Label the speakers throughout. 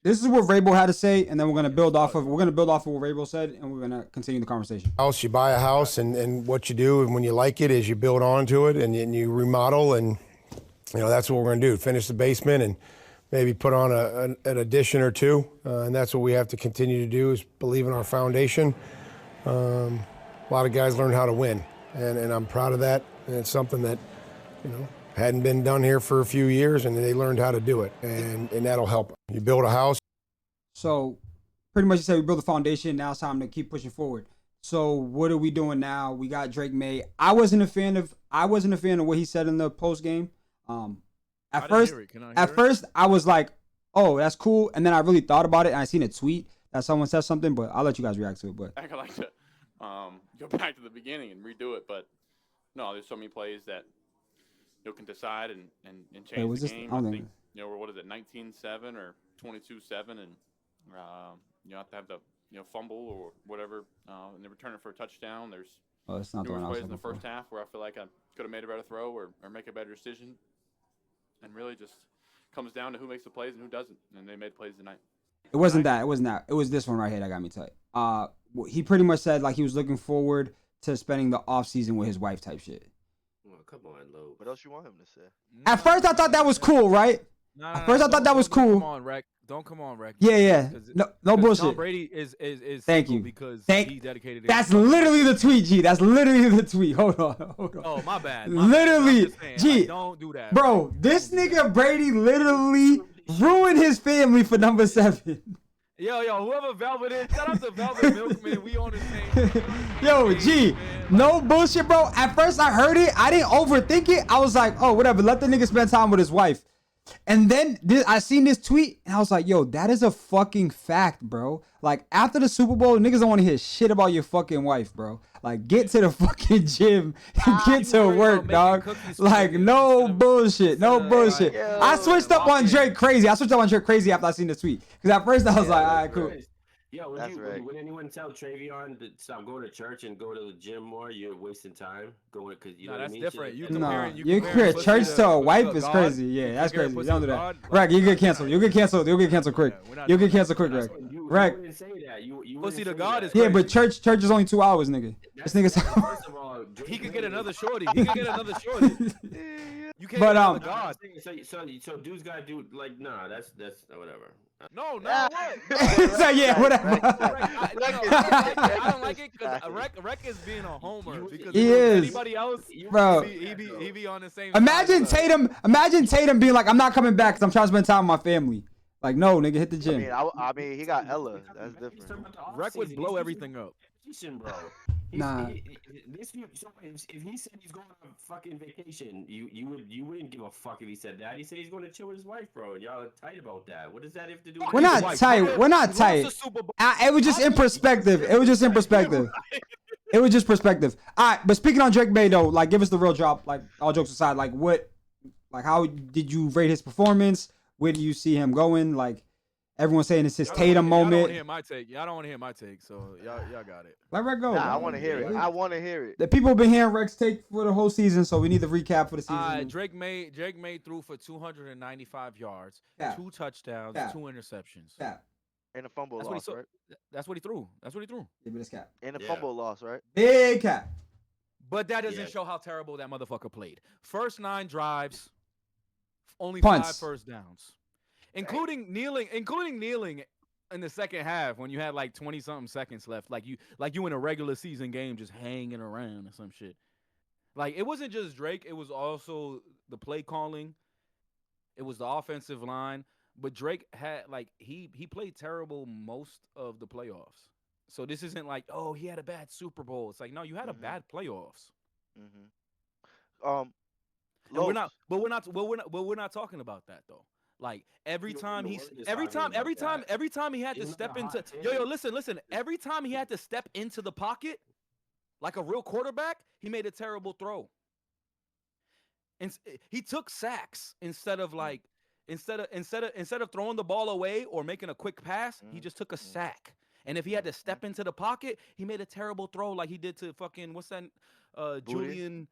Speaker 1: This is what Vrabel had to say, and then we're gonna build off of what Vrabel said, and we're gonna continue the conversation.
Speaker 2: You buy a house, and what you do, and when you like it, is you build onto it, and you remodel, and that's what we're gonna do. Finish the basement, and maybe put on an addition or two, and that's what we have to continue to do, is believe in our foundation. A lot of guys learn how to win, and I'm proud of that, and it's something that hadn't been done here for a few years, and they learned how to do it, and that'll help. You build a house.
Speaker 1: So pretty much you said we build a foundation, now it's time to keep pushing forward. So what are we doing now? We got Drake Maye. I wasn't a fan of what he said in the post game. At first I was like, oh, that's cool, and then I really thought about it, and I seen a tweet that someone said something, but I'll let you guys react to it. But
Speaker 3: I like to go back to the beginning and redo it, but no, there's so many plays that you can decide and change the game. I think what is it, 19-7 or 22-7, and you have to have the fumble or whatever, and they return it for a touchdown. There's
Speaker 1: it's not
Speaker 3: numerous plays in the first half where I feel like I could have made a better throw or make a better decision, and really just comes down to who makes the plays and who doesn't, and they made plays tonight.
Speaker 1: It wasn't that. It was this one right here that got me tight. He pretty much said like he was looking forward to spending the off season with his wife type shit.
Speaker 4: Well, come on, Lo.
Speaker 5: What else you want him to say?
Speaker 1: At first I thought that was cool, right? At first I thought that was cool.
Speaker 6: Don't come on, Rec.
Speaker 1: Yeah. No bullshit.
Speaker 6: Tom Brady is
Speaker 1: Thank you
Speaker 6: because he dedicated.
Speaker 1: That's literally the tweet, G. That's literally the tweet. Hold on.
Speaker 6: Oh, my bad.
Speaker 1: Literally, G.
Speaker 6: Like, don't do that,
Speaker 1: bro. This nigga Brady literally ruined his family for number 7.
Speaker 6: Yo, whoever Velvet is, shout out to Velvet Milkman. We on the same.
Speaker 1: Yo, G, no bullshit, bro. At first I heard it, I didn't overthink it. I was like, oh, whatever. Let the nigga spend time with his wife. And then I seen this tweet, and I was like, yo, that is a fucking fact, bro. Like, after the Super Bowl, niggas don't want to hear shit about your fucking wife, bro. Like, get to the fucking gym and get to work, dog. Like, no bullshit. No bullshit. I switched up on Drake crazy. I switched up on Drake crazy after I seen the tweet. Because at first I was like, all right, cool.
Speaker 4: Yo, when anyone tell Travion to stop going to church and go to the gym more, you're wasting time going because you know what I mean?
Speaker 6: That's different.
Speaker 4: You
Speaker 1: compare church to a wife is crazy. Yeah, that's crazy. Don't do that. Rec, you get canceled. You'll get canceled. You'll get canceled quick. You'll get canceled quick, Rec.
Speaker 4: Rec. You didn't say that.
Speaker 6: Pussy to God is
Speaker 1: crazy. Yeah, but church is only 2 hours, nigga. This nigga's.
Speaker 4: First of all,
Speaker 6: he could get another shorty. You can't.
Speaker 1: But
Speaker 6: God.
Speaker 4: So dudes gotta do like that's whatever.
Speaker 6: No.
Speaker 1: So yeah, whatever.
Speaker 6: I don't like it because Rec is being a homer. Because
Speaker 1: he is.
Speaker 6: Anybody else,
Speaker 1: bro?
Speaker 6: He be on the same.
Speaker 1: Imagine Tatum being like, I'm not coming back because I'm trying to spend time with my family. Like, no, nigga, hit the gym.
Speaker 5: I mean, he got Ella. That's different.
Speaker 6: Rec would blow everything up.
Speaker 4: Bro.
Speaker 1: Nah.
Speaker 4: If he said he's going on fucking vacation, you wouldn't give a fuck if he said that. He said he's going to chill with his wife, bro. Y'all are tight about that. What does that have to do with
Speaker 1: We're not tight. We're not tight. It was just in perspective. It was just perspective. All right, but speaking on Drake Maye though, like, give us the real drop. Like, all jokes aside, like, how did you rate his performance? Where do you see him going? Like, everyone's saying it's his Tatum moment.
Speaker 6: Y'all don't want to hear my take, so y'all got it.
Speaker 1: Let Rec go.
Speaker 5: Nah, I want to hear it. I want to hear it.
Speaker 1: The people have been hearing Rec's take for the whole season, so we need the recap for the season.
Speaker 6: Drake Maye threw for 295 yards, 2 touchdowns, 2 interceptions.
Speaker 5: And a fumble loss, right?
Speaker 6: That's what he threw.
Speaker 1: Yeah, but it's cap.
Speaker 5: And a fumble loss, right?
Speaker 1: Big cap.
Speaker 6: But that doesn't show how terrible that motherfucker played. First 9 drives, only
Speaker 1: Punts.
Speaker 6: 5 first downs. Including kneeling in the second half when you had like 20-something seconds left, like you in a regular season game just hanging around or some shit. Like, it wasn't just Drake, it was also the play calling, it was the offensive line. But Drake had he played terrible most of the playoffs. So this isn't like, oh, he had a bad Super Bowl. It's like, no, you had a bad playoffs. We're not talking about that though. Like, every time he had to step into listen. Every time he had to step into the pocket, like a real quarterback, he made a terrible throw. And he took sacks instead of throwing the ball away or making a quick pass, he just took a sack. And if he had to step into the pocket, he made a terrible throw like he did to fucking Julian.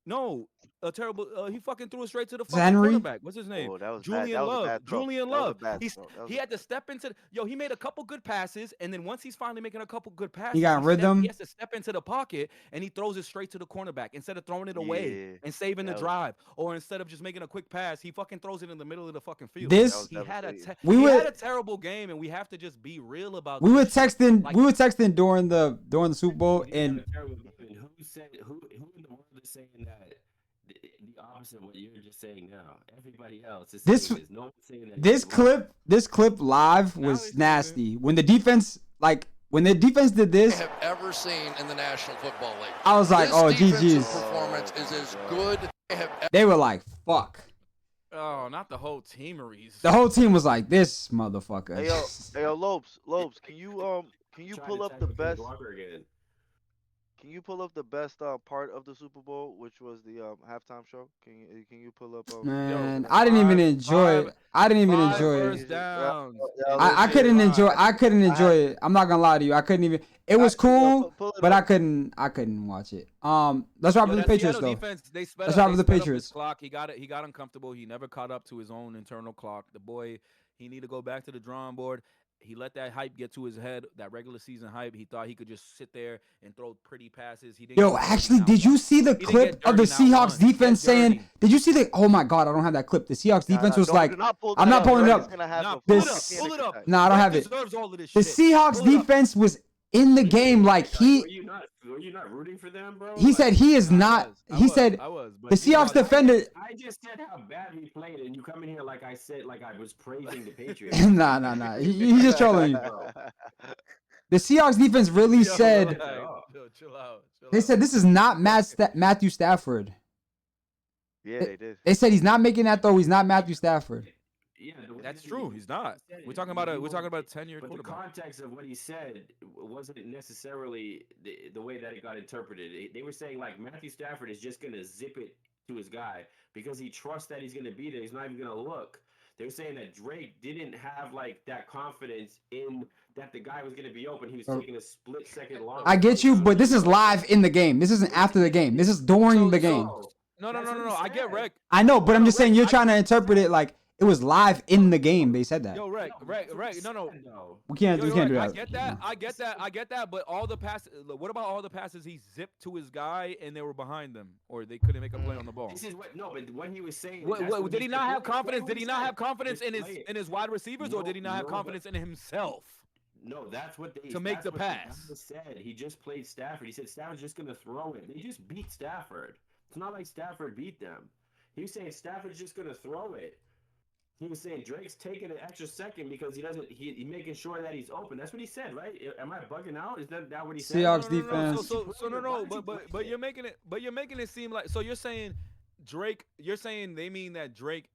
Speaker 6: No, a terrible. He fucking threw it straight to the fucking
Speaker 1: Henry?
Speaker 6: quarterback. What's his name?
Speaker 5: Oh, that was bad.
Speaker 6: Julian
Speaker 5: That was a
Speaker 6: Love.
Speaker 5: bad throw.
Speaker 6: Julian
Speaker 5: That was a
Speaker 6: Love.
Speaker 5: bad throw. That was
Speaker 6: He
Speaker 5: a
Speaker 6: had to step into. He made a couple good passes, and then once he's finally making a couple good passes,
Speaker 1: He got rhythm.
Speaker 6: He has to step into the pocket, and he throws it straight to the cornerback instead of throwing it away and saving the drive, or instead of just making a quick pass, he fucking throws it in the middle of the fucking field.
Speaker 1: This
Speaker 6: he had a terrible game, and we have to just be real about.
Speaker 1: We were texting. Like, we were texting during the Super Bowl, and
Speaker 4: who said who in the world is saying that? The opposite of what you're just saying now. Everybody else is saying this. No one's saying that.
Speaker 1: This clip live was nasty. When the defense did this,
Speaker 7: I have ever seen in the National Football League.
Speaker 1: I was like, oh, GG's.
Speaker 7: Performance is as good.
Speaker 1: They were like, fuck.
Speaker 6: Oh, not the whole teameries.
Speaker 1: The whole team was like, this motherfucker.
Speaker 5: Hey yo, Lopes, can you pull up the best? Can you pull up the best part of the Super Bowl, which was the halftime show? Can you pull up?
Speaker 1: Man, I didn't even enjoy it. I didn't even enjoy it. I couldn't enjoy. I couldn't enjoy it. I'm not gonna lie to you. I couldn't even. It was cool, but I couldn't watch it. Let's wrap with the Patriots though. Let's wrap with the Patriots.
Speaker 6: Clock. He got uncomfortable. He never caught up to his own internal clock. The boy, he need to go back to the drawing board. He let that hype get to his head, that regular season hype. He thought he could just sit there and throw pretty passes. He didn't.
Speaker 1: Yo, actually, did you see the clip of the Seahawks defense saying? Did you see the? Oh my God, I don't have that clip. The Seahawks defense was like, I'm not pulling it up.
Speaker 6: Pull it up.
Speaker 1: No, I don't have it. The Seahawks defense was in the game like he.
Speaker 4: Were you not rooting for them, bro?
Speaker 1: He said he is not. He said the Seahawks defender.
Speaker 4: I just said how bad we played, and you come in here like I said, like I was praising the Patriots.
Speaker 1: Nah. He's just trolling you. The Seahawks defense really said.
Speaker 6: Chill out.
Speaker 1: They said this is not Matthew Stafford.
Speaker 5: Yeah, they did.
Speaker 1: They said he's not making that throw. He's not Matthew Stafford.
Speaker 4: Yeah,
Speaker 6: that's true. He's not. We're talking about a 10-year
Speaker 4: quarterback. The context of what he said wasn't necessarily the way that it got interpreted. They were saying like Matthew Stafford is just gonna zip it to his guy because he trusts that he's gonna be there. He's not even gonna look. They were saying that Drake didn't have like that confidence in that the guy was gonna be open. He was taking a split-second long.
Speaker 1: I get you, but this is live in the game. This isn't after the game. This is during the game.
Speaker 6: No. I get Rick.
Speaker 1: I know, but I'm just saying you're trying to interpret it like. It was live in the game. They said that.
Speaker 6: Yo, right. No.
Speaker 1: We can't do that.
Speaker 6: I get that. But all the passes. What about all the passes he zipped to his guy and they were behind them, or they couldn't make a play on the ball?
Speaker 4: This is what. No, but what he was saying.
Speaker 6: Did he not have confidence? Did he not have confidence in his wide receivers, or did he not have confidence in himself?
Speaker 4: No, that's what they
Speaker 6: to make the pass.
Speaker 4: Said he just played Stafford. He said Stafford's just gonna throw it. They just beat Stafford. It's not like Stafford beat them. He was saying Stafford's just gonna throw it. He was saying Drake's taking an extra second because he's making sure that he's open. That's what he said, right? Am I bugging out? Is that what he said?
Speaker 1: Seahawks defense.
Speaker 6: But you're making it seem like, so you're saying they mean that Drake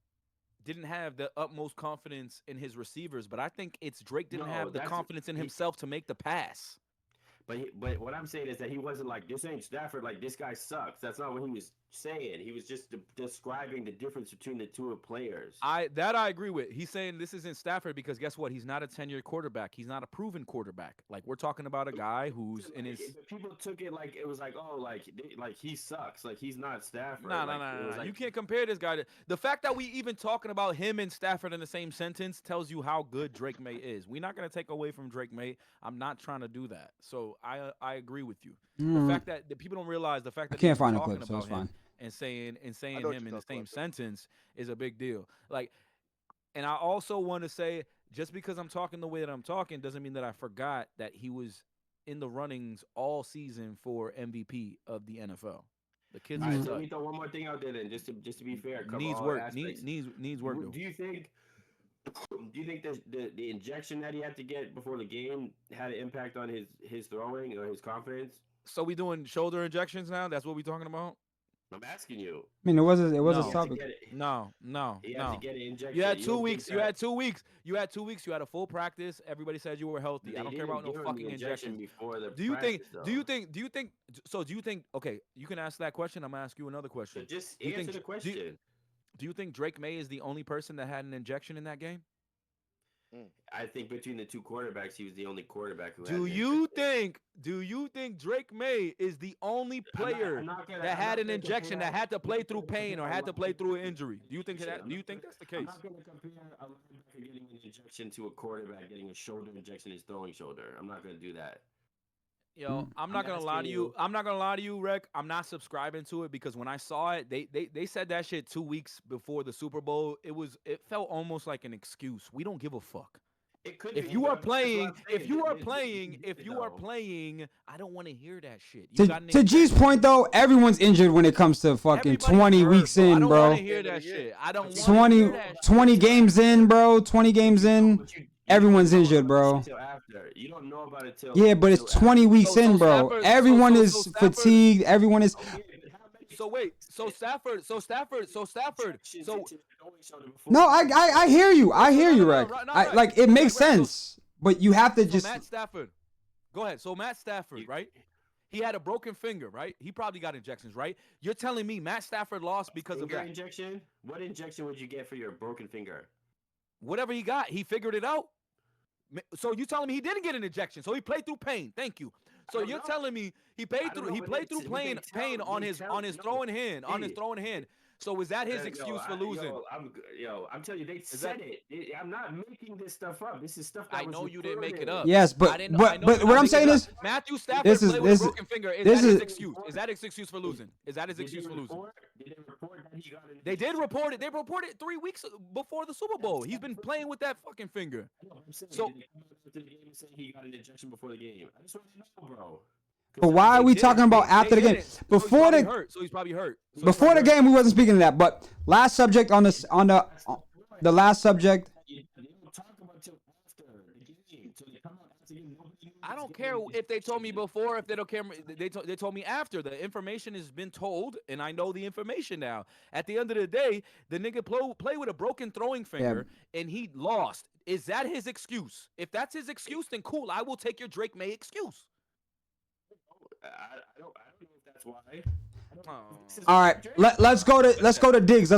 Speaker 6: didn't have the utmost confidence in his receivers, but I think it's Drake didn't have the confidence in himself to make the pass.
Speaker 4: But what I'm saying is that he wasn't like, this ain't Stafford, like this guy sucks. That's not what he was saying. He was just describing the difference between the two players.
Speaker 6: I agree with. He's saying this isn't Stafford because guess what? He's not a 10-year quarterback. He's not a proven quarterback. Like we're talking about a guy who's in his.
Speaker 4: People took it like it was like, oh, like he sucks. Like he's not Stafford.
Speaker 6: No.
Speaker 4: Like,
Speaker 6: you can't compare this guy to the fact that we even talking about him and Stafford in the same sentence tells you how good Drake Maye is. We're not gonna take away from Drake Maye. I'm not trying to do that. So I agree with you. The fact that the people don't realize the fact that
Speaker 1: I can't find a clip, so it's fine.
Speaker 6: And saying him in the same sentence is a big deal. Like, and I also want to say, just because I'm talking the way that I'm talking doesn't mean that I forgot that he was in the runnings all season for MVP of the NFL. The kids.
Speaker 4: Right, so let me throw one more thing out there then, just to be fair.
Speaker 6: Needs work. Needs work.
Speaker 4: Do you think the injection that he had to get before the game had an impact on his throwing or his confidence?
Speaker 6: So we doing shoulder injections now? That's what we talking about?
Speaker 4: I'm asking you.
Speaker 1: I mean, it was a topic.
Speaker 6: No.
Speaker 4: To get it injected.
Speaker 6: You had 2 weeks. You had 2 weeks. You had a full practice. Everybody said you were healthy. I don't care about no fucking injection
Speaker 4: before the.
Speaker 6: Do you think? So do you think? Okay, you can ask that question. I'm gonna ask you another question.
Speaker 4: So just answer the question.
Speaker 6: Do you think Drake Maye is the only person that had an injection in that game?
Speaker 4: I think between the two quarterbacks, he was the only quarterback who.
Speaker 6: Do you think Drake Maye is the only player that had an injection that had to play through pain or had to play through an injury? Do you think that? Do you think that's the case?
Speaker 4: I'm not going to compare a linebacker getting an injection to a quarterback getting a shoulder injection in his throwing shoulder. I'm not going to do that.
Speaker 6: Yo, I'm not gonna lie to you. I'm not gonna lie to you, Rec. I'm not subscribing to it because when I saw it, they said that shit 2 weeks before the Super Bowl. It felt almost like an excuse. We don't give a fuck. If you are playing, I don't want to hear that shit.
Speaker 1: To G's point though, everyone's injured when it comes to fucking 20 weeks in, bro.
Speaker 6: I don't want to hear that shit. I don't want
Speaker 1: 20 games in, bro. 20 games in. Everyone's injured, bro.
Speaker 4: You don't know about it till.
Speaker 1: Yeah, but it's 20 weeks in, bro. Everyone is fatigued. Everyone is.
Speaker 6: So Stafford.
Speaker 1: No, I hear you. I hear you, Rec. Like it makes sense, but you have to just.
Speaker 6: Matt Stafford. Go ahead. So Matt Stafford, right? He had a broken finger, right? He probably got injections, right? You're telling me Matt Stafford lost because of that
Speaker 4: injection? What injection would you get for your broken finger?
Speaker 6: Whatever he got, he figured it out. So you telling me he didn't get an injection? So he played through pain. Thank you. So you're telling me he played through pain on his throwing hand, So was that his excuse for losing?
Speaker 4: I'm telling you, they said it. I'm not making this stuff up. This is stuff that
Speaker 6: I know you didn't make it up.
Speaker 1: Yes, but what I'm saying is
Speaker 6: Matthew Stafford played with a broken finger. Is that his excuse? Is that his excuse for losing? Is that his excuse for losing? They did report it. They reported it 3 weeks before the Super Bowl. He's been playing with that fucking finger.
Speaker 4: So he got an injection before the game. I just want to know, bro.
Speaker 1: But why are we talking about after the game? Before the
Speaker 6: so he's probably hurt.
Speaker 1: Before the game, we wasn't speaking of that. But last subject on this on the last subject.
Speaker 6: I don't care if they told me before, if they don't care. They told me after. The information has been told, and I know the information now. At the end of the day, the nigga play with a broken throwing finger, and he lost. Is that his excuse? If that's his excuse, then cool. I will take your Drake Maye excuse.
Speaker 4: I don't know if that's why.
Speaker 1: All right, let's go to Diggs.